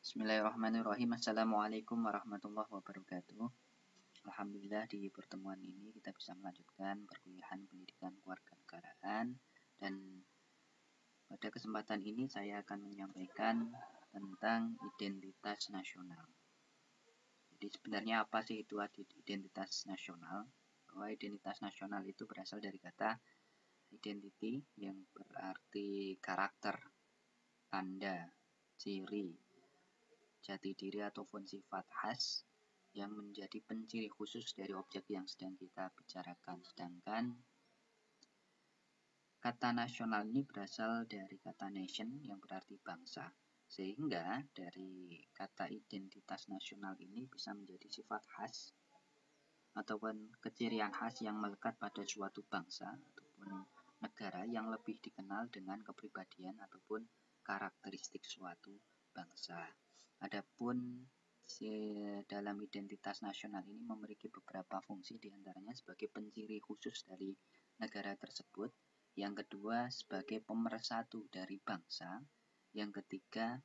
Bismillahirrahmanirrahim. Assalamualaikum warahmatullahi wabarakatuh. Alhamdulillah di pertemuan ini kita bisa melanjutkan perkuliahan pendidikan kewarganegaraan, dan pada kesempatan ini saya akan menyampaikan tentang identitas nasional. Jadi sebenarnya apa sih itu identitas nasional? Bahwa identitas nasional itu berasal dari kata identity yang berarti karakter, tanda, ciri, jati diri ataupun sifat khas yang menjadi penciri khusus dari objek yang sedang kita bicarakan. Sedangkan kata nasional ini berasal dari kata nation yang berarti bangsa. Sehingga dari kata identitas nasional ini bisa menjadi sifat khas ataupun kecirian khas yang melekat pada suatu bangsa ataupun negara yang lebih dikenal dengan kepribadian ataupun karakteristik suatu bangsa. Adapun dalam identitas nasional ini memiliki beberapa fungsi, diantaranya sebagai penciri khusus dari negara tersebut, yang kedua sebagai pemersatu dari bangsa, yang ketiga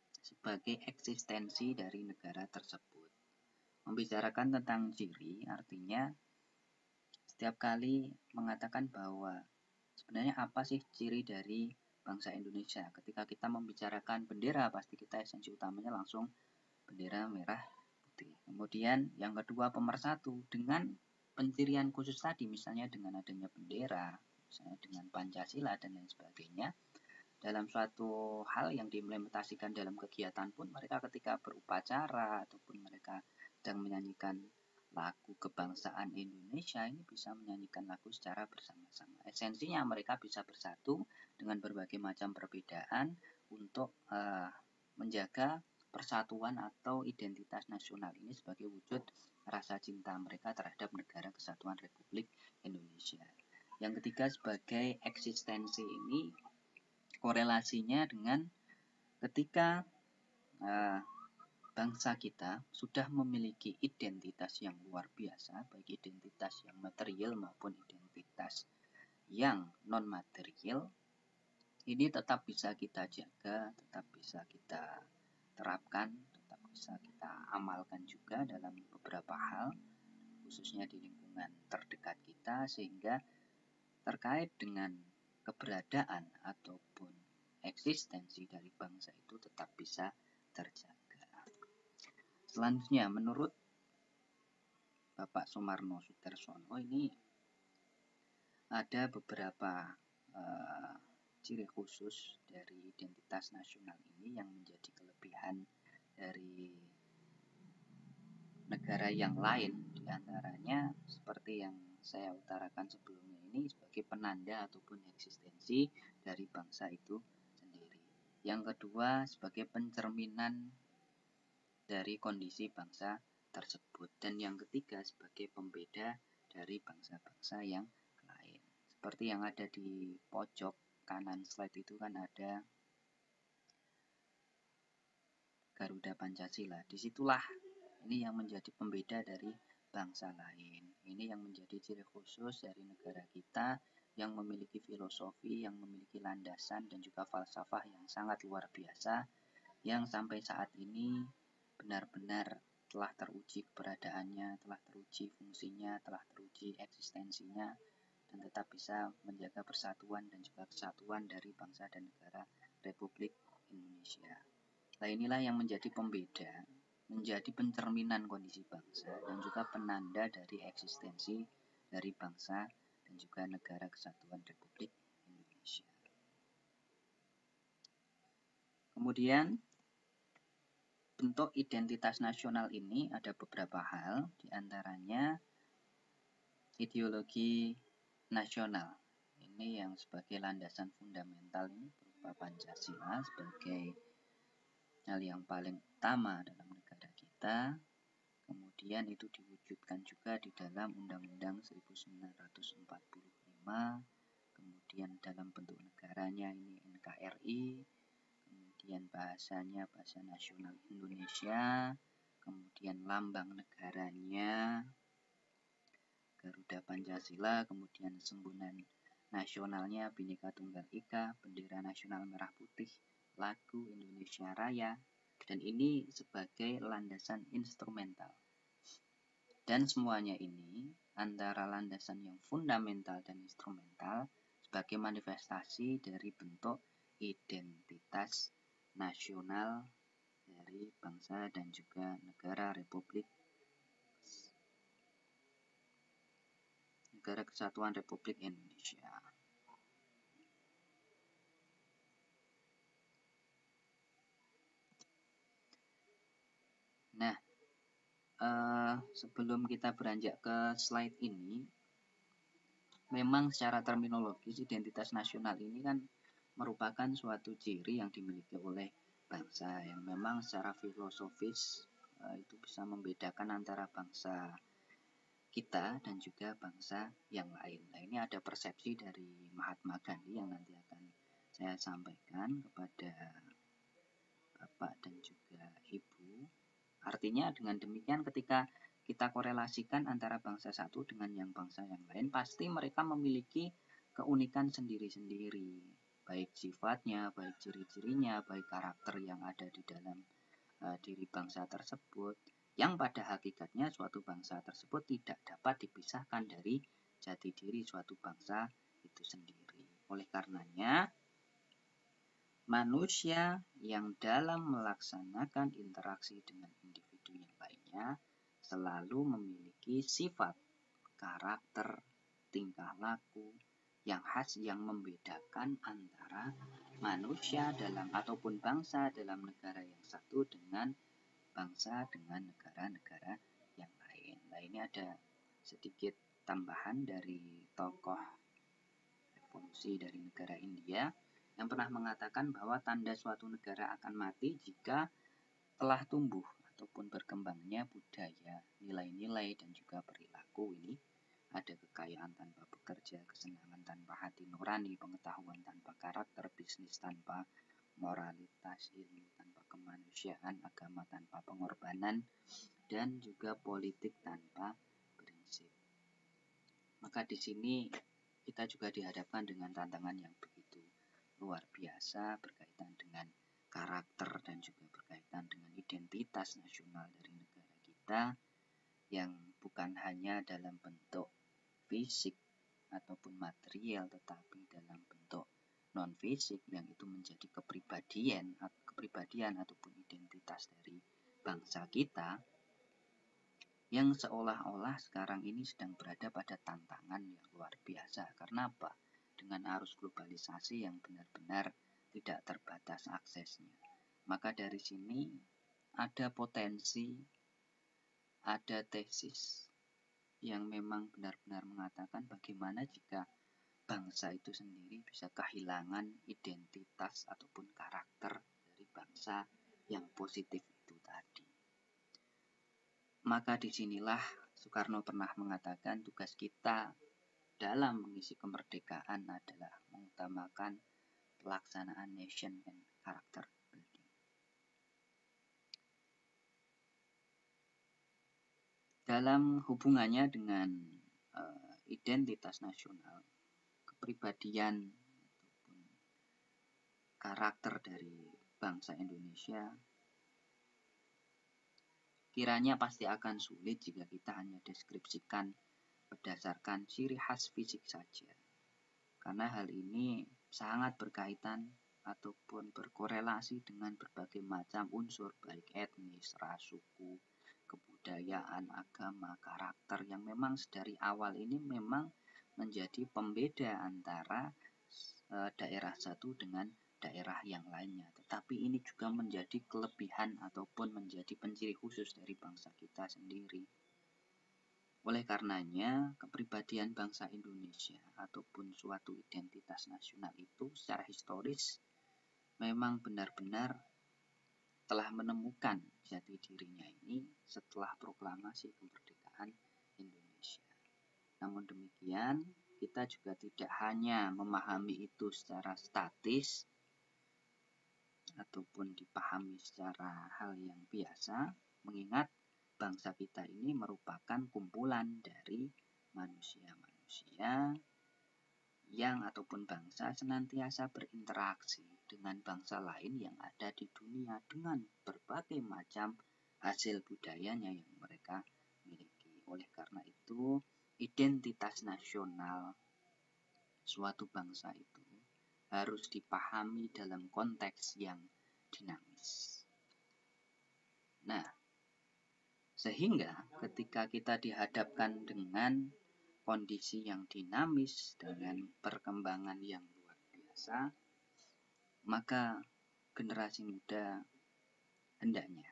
sebagai eksistensi dari negara tersebut. Membicarakan tentang ciri artinya setiap kali mengatakan bahwa sebenarnya apa sih ciri dari bangsa Indonesia. Ketika kita membicarakan bendera, pasti kita esensi utamanya langsung bendera merah putih. Kemudian yang kedua pemersatu dengan pencirian khusus tadi, misalnya dengan adanya bendera, misalnya dengan Pancasila dan lain sebagainya. Dalam suatu hal yang diimplementasikan dalam kegiatan pun, mereka ketika berupacara ataupun mereka sedang menyanyikan lagu kebangsaan Indonesia, ini bisa menyanyikan lagu secara bersama-sama. Esensinya mereka bisa bersatu dengan berbagai macam perbedaan untuk menjaga persatuan atau identitas nasional ini sebagai wujud rasa cinta mereka terhadap negara kesatuan Republik Indonesia. Yang ketiga sebagai eksistensi, ini korelasinya dengan ketika bangsa kita sudah memiliki identitas yang luar biasa, baik identitas yang material maupun identitas yang non-material, ini tetap bisa kita jaga, tetap bisa kita terapkan, tetap bisa kita amalkan juga dalam beberapa hal, khususnya di lingkungan terdekat kita, sehingga terkait dengan keberadaan ataupun eksistensi dari bangsa itu tetap bisa terjaga. Selanjutnya, menurut Bapak Sumarno Sudarsono, ini ada beberapa ciri khusus dari identitas nasional ini yang menjadi kelebihan dari negara yang lain. Di antaranya seperti yang saya utarakan sebelumnya ini sebagai penanda ataupun eksistensi dari bangsa itu sendiri. Yang kedua sebagai pencerminan dari kondisi bangsa tersebut. Dan yang ketiga sebagai pembeda dari bangsa-bangsa yang lain. Seperti yang ada di pojok kanan slide itu kan ada Garuda Pancasila. Disitulah ini yang menjadi pembeda dari bangsa lain. Ini yang menjadi ciri khusus dari negara kita yang memiliki filosofi, yang memiliki landasan dan juga falsafah yang sangat luar biasa, yang sampai saat ini benar-benar telah teruji keberadaannya, telah teruji fungsinya, telah teruji eksistensinya, dan tetap bisa menjaga persatuan dan juga kesatuan dari bangsa dan negara Republik Indonesia. Nah, inilah yang menjadi pembeda, menjadi pencerminan kondisi bangsa dan juga penanda dari eksistensi dari bangsa dan juga negara kesatuan Republik Indonesia. Kemudian bentuk identitas nasional ini ada beberapa hal, diantaranya ideologi nasional. Ini yang sebagai landasan fundamental ini berupa Pancasila sebagai hal yang paling utama dalam negara kita. Kemudian itu diwujudkan juga di dalam Undang-Undang 1945, kemudian dalam bentuk negaranya ini NKRI, kemudian bahasanya bahasa nasional Indonesia, kemudian lambang negaranya Garuda Pancasila, kemudian sembunan nasionalnya Bhinneka Tunggal Ika, bendera nasional merah putih, lagu Indonesia Raya, Dan ini sebagai landasan instrumental. Dan semuanya ini antara landasan yang fundamental dan instrumental sebagai manifestasi dari bentuk identitas nasional dari bangsa dan juga negara Kesatuan Republik Indonesia. Nah, sebelum kita beranjak ke slide ini, memang secara terminologis identitas nasional ini kan merupakan suatu ciri yang dimiliki oleh bangsa yang memang secara filosofis itu bisa membedakan antara bangsa kita dan juga bangsa yang lain. Nah, ini ada persepsi dari Mahatma Gandhi yang nanti akan saya sampaikan kepada Bapak dan juga Ibu. Artinya dengan demikian ketika kita korelasikan antara bangsa satu dengan yang bangsa yang lain, pasti mereka memiliki keunikan sendiri-sendiri, baik sifatnya, baik ciri-cirinya, baik karakter yang ada di dalam diri bangsa tersebut, yang pada hakikatnya suatu bangsa tersebut tidak dapat dipisahkan dari jati diri suatu bangsa itu sendiri. Oleh karenanya, manusia yang dalam melaksanakan interaksi dengan individu yang lainnya selalu memiliki sifat, karakter, tingkah laku yang khas yang membedakan antara manusia dalam ataupun bangsa dalam negara yang satu dengan bangsa dengan negara-negara yang lain. Nah, ini ada sedikit tambahan dari tokoh revolusi dari negara India yang pernah mengatakan bahwa tanda suatu negara akan mati jika telah tumbuh ataupun berkembangnya budaya, nilai-nilai, dan juga perilaku. Ini ada kekayaan tanpa bekerja, kesenangan tanpa hati nurani, pengetahuan tanpa karakter, bisnis tanpa moralitas, ilmu tanpa kemanusiaan, agama tanpa pengorbanan, dan juga politik tanpa prinsip. Maka di sini kita juga dihadapkan dengan tantangan yang begitu luar biasa berkaitan dengan karakter dan juga berkaitan dengan identitas nasional dari negara kita yang bukan hanya dalam bentuk fisik ataupun material tetapi dalam bentuk non fisik yang itu menjadi kepribadian ataupun identitas dari bangsa kita yang seolah-olah sekarang ini sedang berada pada tantangan yang luar biasa. Karena apa? Dengan arus globalisasi yang benar-benar tidak terbatas aksesnya. Maka dari sini ada potensi, ada tesis yang memang benar-benar mengatakan bagaimana jika bangsa itu sendiri bisa kehilangan identitas ataupun karakter dari bangsa yang positif itu tadi. Maka disinilah Soekarno pernah mengatakan tugas kita dalam mengisi kemerdekaan adalah mengutamakan pelaksanaan nation and character building. Dalam hubungannya dengan identitas nasional, kepribadian ataupun karakter dari bangsa Indonesia, kiranya pasti akan sulit jika kita hanya deskripsikan berdasarkan ciri khas fisik saja. Karena hal ini sangat berkaitan ataupun berkorelasi dengan berbagai macam unsur baik etnis, ras, suku, kebudayaan, agama, karakter yang memang dari awal ini memang menjadi pembeda antara daerah satu dengan daerah yang lainnya. Tetapi ini juga menjadi kelebihan ataupun menjadi penciri khusus dari bangsa kita sendiri. Oleh karenanya, kepribadian bangsa Indonesia ataupun suatu identitas nasional itu secara historis memang benar-benar telah menemukan jati dirinya ini setelah proklamasi kemerdekaan Indonesia. Namun demikian, kita juga tidak hanya memahami itu secara statis ataupun dipahami secara hal yang biasa, mengingat bangsa kita ini merupakan kumpulan dari manusia-manusia yang ataupun bangsa senantiasa berinteraksi dengan bangsa lain yang ada di dunia dengan berbagai macam hasil budayanya yang mereka miliki. Oleh karena itu, identitas nasional suatu bangsa itu harus dipahami dalam konteks yang dinamis. Nah, sehingga ketika kita dihadapkan dengan kondisi yang dinamis dengan perkembangan yang luar biasa, maka generasi muda hendaknya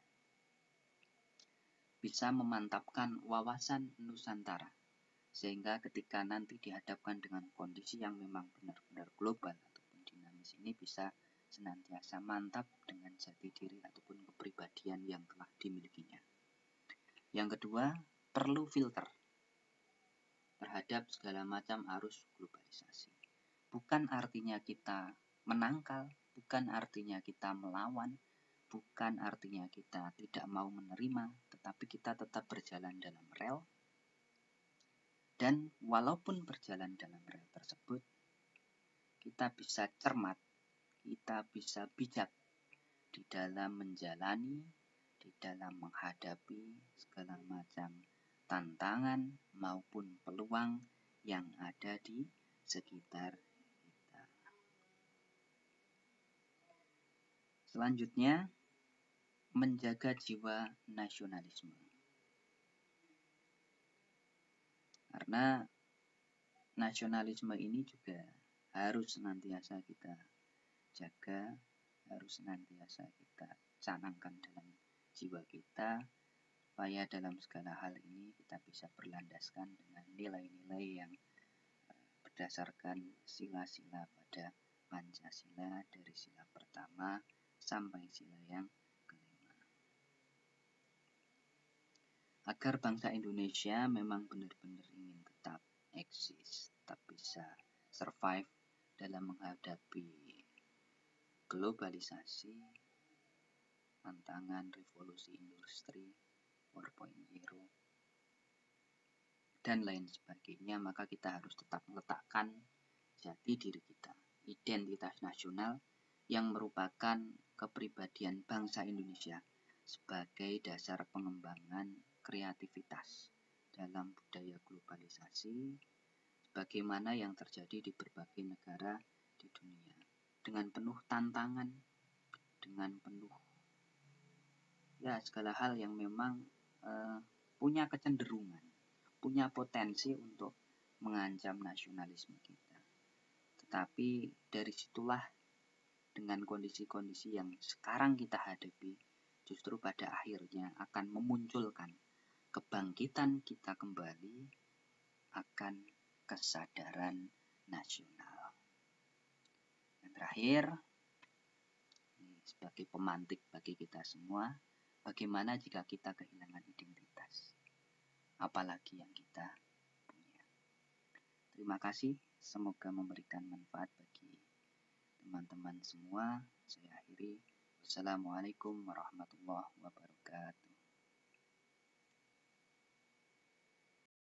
bisa memantapkan wawasan Nusantara, sehingga ketika nanti dihadapkan dengan kondisi yang memang benar-benar global ataupun dinamis ini bisa senantiasa mantap dengan jati diri ataupun kepribadian yang telah dimilikinya. Yang kedua, perlu filter terhadap segala macam arus globalisasi. Bukan artinya kita menangkal, bukan artinya kita melawan, bukan artinya kita tidak mau menerima, tetapi kita tetap berjalan dalam rel. Dan walaupun berjalan dalam rel tersebut, kita bisa cermat, kita bisa bijak di dalam menjalani, di dalam menghadapi segala macam tantangan maupun peluang yang ada di sekitar kita. Selanjutnya, menjaga jiwa nasionalisme. Karena nasionalisme ini juga harus senantiasa kita jaga, harus senantiasa kita canangkan dalam jiwa kita, supaya dalam segala hal ini kita bisa berlandaskan dengan nilai-nilai yang berdasarkan sila-sila pada Pancasila dari sila pertama sampai sila yang kelima. Agar bangsa Indonesia memang benar-benar ingin tetap eksis, tetap bisa survive dalam menghadapi globalisasi, tantangan revolusi industri 4.0 dan lain sebagainya, maka kita harus tetap meletakkan jati diri kita, identitas nasional yang merupakan kepribadian bangsa Indonesia sebagai dasar pengembangan kreativitas dalam budaya globalisasi, sebagaimana yang terjadi di berbagai negara di dunia, dengan penuh tantangan, dengan penuh segala hal yang memang punya kecenderungan, punya potensi untuk mengancam nasionalisme kita. Tetapi dari situlah, dengan kondisi-kondisi yang sekarang kita hadapi, justru pada akhirnya akan memunculkan kebangkitan kita kembali akan kesadaran nasional. Dan terakhir, sebagai pemantik bagi kita semua, bagaimana jika kita kehilangan identitas? Apalagi yang kita punya. Terima kasih, semoga memberikan manfaat bagi teman-teman semua. Saya akhiri. Wassalamualaikum warahmatullahi wabarakatuh.